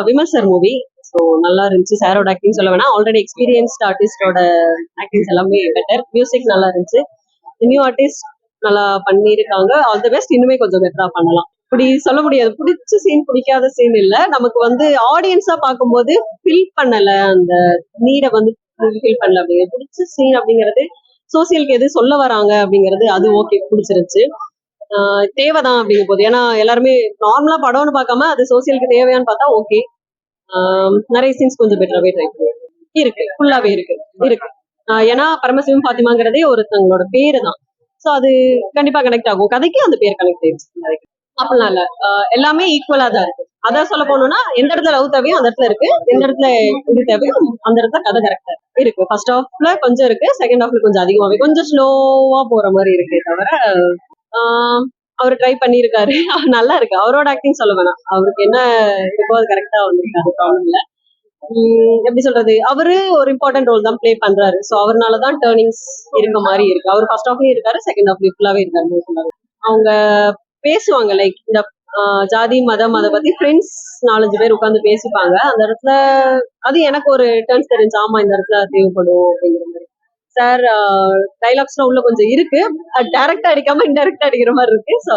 Vimal sir movie. So நல்லா இருந்துச்சு. சாரோட ஆக்டிங் சொல்ல வேணாம், ஆல்ரெடி எக்ஸ்பீரியன்ஸ்ட் ஆர்டிஸ்டோட ஆக்டிங்ஸ் எல்லாமே பெட்டர். மியூசிக் நல்லா இருந்துச்சு. நியூ ஆர்டிஸ்ட் நல்லா பண்ணியிருக்காங்க. All the best. இன்னுமே கொஞ்சம் பெட்டரா பண்ணலாம். இப்படி சொல்ல முடியாது, பிடிச்ச சீன் பிடிக்காத சீன் இல்ல. நமக்கு வந்து ஆடியன்ஸா பார்க்கும்போது ஃபீல் பண்ணல, அந்த நீடை வந்து ஃபீல் பண்ணல. அப்படிங்கிறது பிடிச்ச சீன் அப்படிங்கிறது சோசியலுக்கு எது சொல்ல வராங்க அப்படிங்கிறது, அது ஓகே பிடிச்சிருச்சு. தேவைதான் அப்படிங்கும் போது, ஏன்னா எல்லாருமே நார்மலா படம்னு பார்க்காம அது சோசியலுக்கு தேவையான்னு பார்த்தா ஓகே. நிறைய சீன்ஸ் கொஞ்சம் பெட்டராகவே ட்ரை பண்ணிருக்கு. இருக்கு, ஃபுல்லாவே இருக்கு இருக்கு. ஏன்னா பரமசிவம் பாத்திமாங்கிறதே ஒருத்தவங்களோட பேரு தான். ஸோ அது கண்டிப்பா கனெக்ட் ஆகும், கதைக்கு அந்த பேர் கனெக்ட் ஆயிடுச்சு. அப்படிலாம் இல்ல, எல்லாமே ஈக்குவலா தான் இருக்கு. அதான் சொல்ல போனோம்னா, எந்த இடத்துல லவ் தேவையோ அந்த இடத்துல இருக்கு, எந்த இடத்துல இது தேவையோ அந்த இடத்துல கதை கரெக்டா இருக்கு. ஃபர்ஸ்ட் ஹாஃப்ல கொஞ்சம் இருக்கு, செகண்ட் ஹாஃப்ல கொஞ்சம் அதிகமாவே கொஞ்சம் ஸ்லோவா போற மாதிரி இருக்கே தவிர, அவர் ட்ரை பண்ணியிருக்காரு. நல்லா இருக்கு. அவரோட ஆக்டிங் சொல்ல வேணாம், அவருக்கு என்ன இருக்கோ அது கரெக்டா வந்திருக்காரு, ப்ராப்ளம் இல்ல. எப்படி சொல்றது, அவரு ஒரு இம்பார்ட்டன்ட் ரோல் தான் பிளே பண்றாரு. ஸோ அவர்னாலதான் டேர்னிங்ஸ் இருக்க மாதிரி இருக்கு. அவர் ஃபர்ஸ்ட் ஹாஃப்லயும் இருக்காரு, செகண்ட் ஹாஃப்லயும் ஃபுல்லாவே இருக்காரு. அவங்க பேசுவாங்க, லைக் இந்த ஜாதி மதம் அதை பத்தி ஃப்ரெண்ட்ஸ் 4-5 பேர் உட்காந்து பேசிப்பாங்க அந்த இடத்துல. அது எனக்கு ஒரு டேர்ன்ஸ் தெரிஞ்சு, ஆமா இந்த இடத்துல தேவைப்படும் அப்படிங்கிற மாதிரி. சார் டைலாக்ஸ்லாம் உள்ள கொஞ்சம் இருக்கு, டைரக்டா அடிக்காம இன்டைரக்டா அடிக்கிற மாதிரி இருக்கு. ஸோ